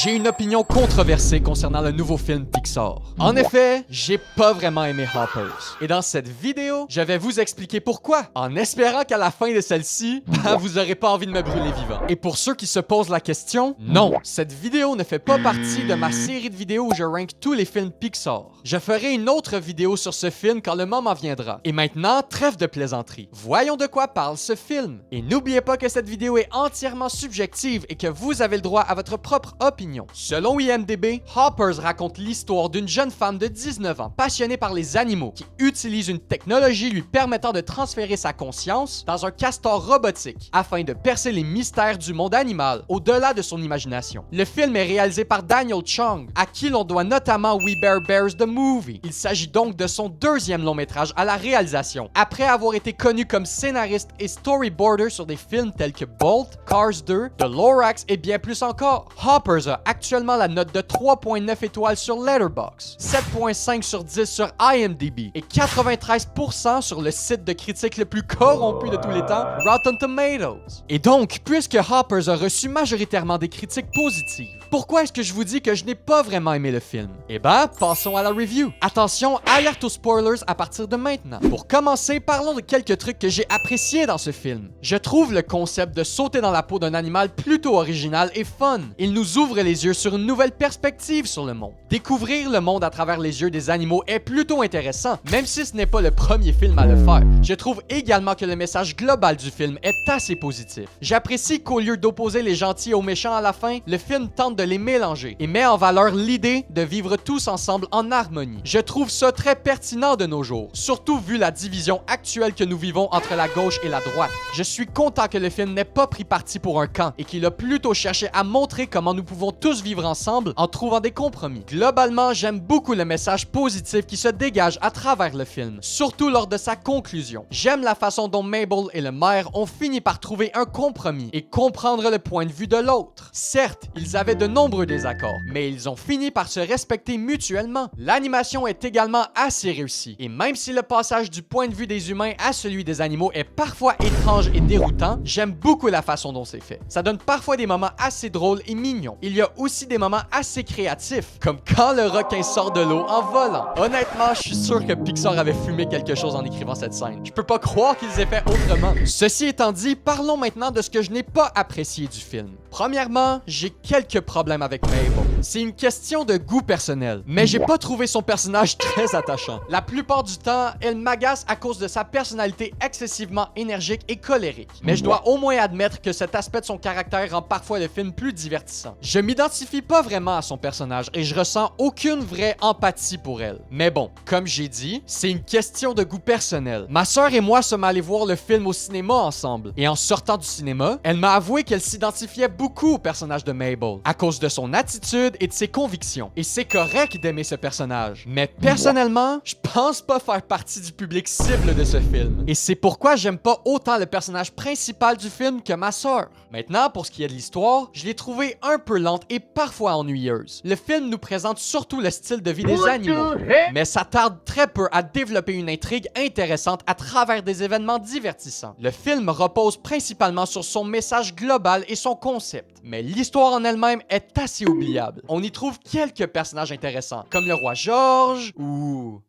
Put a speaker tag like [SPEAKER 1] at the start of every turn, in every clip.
[SPEAKER 1] j'ai une opinion controversée concernant le nouveau film Pixar. En effet, j'ai pas vraiment aimé Hoppers. Et dans cette vidéo, je vais vous expliquer pourquoi, en espérant qu'à la fin de celle-ci, vous aurez pas envie de me brûler vivant. Et pour ceux qui se posent la question, non, cette vidéo ne fait pas partie de ma série de vidéos où je rank tous les films Pixar. Je ferai une autre vidéo sur ce film quand le moment viendra. Et maintenant, trêve de plaisanterie. Voyons de quoi parle ce film. Et n'oubliez pas que cette vidéo est entièrement subjective et que vous avez le droit à votre propre opinion. Selon IMDb, Hoppers raconte l'histoire d'une jeune femme de 19 ans passionnée par les animaux qui utilise une technologie lui permettant de transférer sa conscience dans un castor robotique afin de percer les mystères du monde animal au-delà de son imagination. Le film est réalisé par Daniel Chong, à qui l'on doit notamment We Bare Bears The Movie. Il s'agit donc de son deuxième long métrage à la réalisation, après avoir été connu comme scénariste et storyboarder sur des films tels que Bolt, Cars 2, The Lorax et bien plus encore. Hoppers a actuellement la note de 3.9 étoiles sur Letterboxd, 7.5 sur 10 sur IMDb et 93% sur le site de critique le plus corrompu de tous les temps, Rotten Tomatoes. Et donc, puisque Hoppers a reçu majoritairement des critiques positives, pourquoi est-ce que je vous dis que je n'ai pas vraiment aimé le film? Eh ben, passons à la review. Attention, alerte aux spoilers à partir de maintenant. Pour commencer, parlons de quelques trucs que j'ai appréciés dans ce film. Je trouve le concept de sauter dans la peau d'un animal plutôt original et fun. Il nous ouvre les yeux sur une nouvelle perspective sur le monde. Découvrir le monde à travers les yeux des animaux est plutôt intéressant, même si ce n'est pas le premier film à le faire. Je trouve également que le message global du film est assez positif. J'apprécie qu'au lieu d'opposer les gentils aux méchants à la fin, le film tente de les mélanger et met en valeur l'idée de vivre tous ensemble en harmonie. Je trouve ça très pertinent de nos jours, surtout vu la division actuelle que nous vivons entre la gauche et la droite. Je suis content que le film n'ait pas pris parti pour un camp et qu'il a plutôt cherché à montrer comment nous pouvons tous vivre ensemble en trouvant des compromis. Globalement, j'aime beaucoup le message positif qui se dégage à travers le film, surtout lors de sa conclusion. J'aime la façon dont Mabel et le maire ont fini par trouver un compromis et comprendre le point de vue de l'autre. Certes, ils avaient de nombreux désaccords, mais ils ont fini par se respecter mutuellement. L'animation est également assez réussie, et même si le passage du point de vue des humains à celui des animaux est parfois étrange et déroutant, j'aime beaucoup la façon dont c'est fait. Ça donne parfois des moments assez drôles et mignons. Il y a aussi des moments assez créatifs, comme quand le requin sort de l'eau en volant. Honnêtement, je suis sûr que Pixar avait fumé quelque chose en écrivant cette scène. Je peux pas croire qu'ils aient fait autrement. Ceci étant dit, parlons maintenant de ce que je n'ai pas apprécié du film. Premièrement, j'ai quelques problèmes avec Mabel. C'est une question de goût personnel, mais j'ai pas trouvé son personnage très attachant. La plupart du temps, elle m'agace à cause de sa personnalité excessivement énergique et colérique. Mais je dois au moins admettre que cet aspect de son caractère rend parfois le film plus divertissant. Je m'identifie pas vraiment à son personnage et je ressens aucune vraie empathie pour elle. Mais bon, comme j'ai dit, c'est une question de goût personnel. Ma sœur et moi sommes allés voir le film au cinéma ensemble, et en sortant du cinéma, elle m'a avoué qu'elle s'identifiait beaucoup au personnage de Mabel, à cause de son attitude et de ses convictions. Et c'est correct d'aimer ce personnage. Mais personnellement, je pense pas faire partie du public cible de ce film. Et c'est pourquoi j'aime pas autant le personnage principal du film que ma sœur. Maintenant, pour ce qui est de l'histoire, je l'ai trouvée un peu lente et parfois ennuyeuse. Le film nous présente surtout le style de vie des animaux, mais ça tarde très peu à développer une intrigue intéressante à travers des événements divertissants. Le film repose principalement sur son message global et son concept, mais l'histoire en elle-même est assez oubliable. On y trouve quelques personnages intéressants, comme le roi George ou...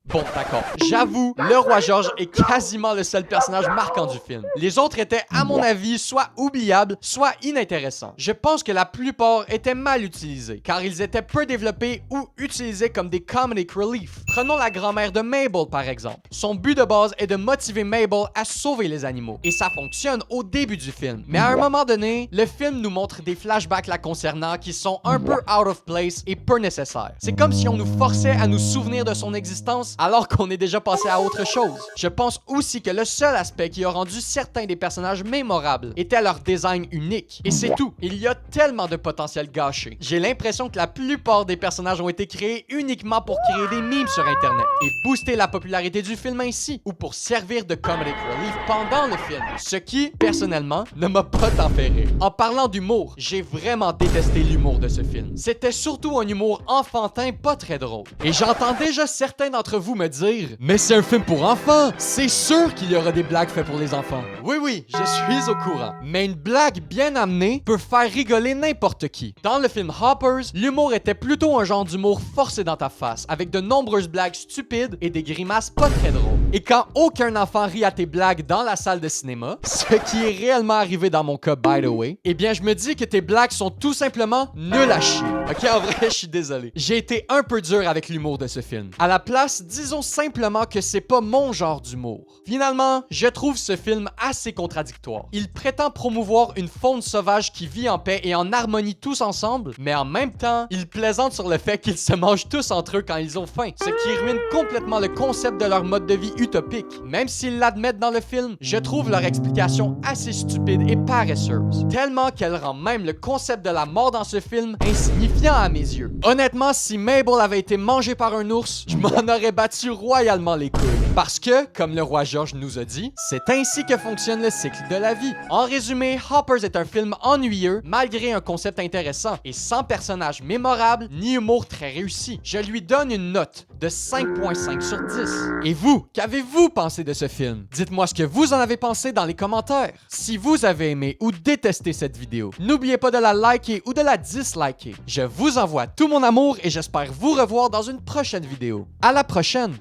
[SPEAKER 1] Bon, d'accord. J'avoue, le roi George est quasiment le seul personnage marquant du film. Les autres étaient, à mon avis, soit oubliables, soit inintéressants. Je pense que la plupart étaient mal utilisés, car ils étaient peu développés ou utilisés comme des comedic relief. Prenons la grand-mère de Mabel, par exemple. Son but de base est de motiver Mabel à sauver les animaux, et ça fonctionne au début du film. Mais à un moment donné, le film nous montre des flashbacks la concernant qui sont un peu out of place et peu nécessaires. C'est comme si on nous forçait à nous souvenir de son existence alors qu'on est déjà passé à autre chose. Je pense aussi que le seul aspect qui a rendu certains des personnages mémorables était leur design unique. Et c'est tout. Il y a tellement de potentiel gâché. J'ai l'impression que la plupart des personnages ont été créés uniquement pour créer des memes sur Internet et booster la popularité du film ainsi, ou pour servir de comedic relief pendant le film. Ce qui, personnellement, ne m'a pas tant fait rire. En parlant d'humour, j'ai vraiment détesté l'humour de ce film. C'était surtout un humour enfantin pas très drôle. Et j'entends déjà certains d'entre vous me dire « Mais c'est un film pour enfants! C'est sûr qu'il y aura des blagues faites pour les enfants! » Oui, je suis au courant. Mais une blague bien amenée peut faire rigoler n'importe qui. Dans le film Hoppers, l'humour était plutôt un genre d'humour forcé dans ta face, avec de nombreuses blagues stupides et des grimaces pas très drôles. Et quand aucun enfant rit à tes blagues dans la salle de cinéma, ce qui est réellement arrivé dans mon cas by the way, eh bien je me dis que tes blagues sont tout simplement nulles à chier. Ok, en vrai, je suis désolé. J'ai été un peu dur avec l'humour de ce film. À la place, disons simplement que c'est pas mon genre d'humour. Finalement, je trouve ce film assez contradictoire. Il prétend promouvoir une faune sauvage qui vit en paix et en harmonie tous ensemble, mais en même temps, il plaisante sur le fait qu'ils se mangent tous entre eux quand ils ont faim, ce qui ruine complètement le concept de leur mode de vie utopique. Même s'ils l'admettent dans le film, je trouve leur explication assez stupide et paresseuse, tellement qu'elle rend même le concept de la mort dans ce film insignifiant à mes yeux. Honnêtement, si Mabel avait été mangée par un ours, je m'en aurais battu royalement les couilles. Parce que, comme le roi George nous a dit, c'est ainsi que fonctionne le cycle de la vie. En résumé, Hoppers est un film ennuyeux, malgré un concept intéressant, et sans personnage mémorable, ni humour très réussi. Je lui donne une note de 5.5 sur 10. Et vous, qu'avez-vous pensé de ce film? Dites-moi ce que vous en avez pensé dans les commentaires. Si vous avez aimé ou détesté cette vidéo, n'oubliez pas de la liker ou de la disliker. Je vous envoie tout mon amour et j'espère vous revoir dans une prochaine vidéo. À la prochaine!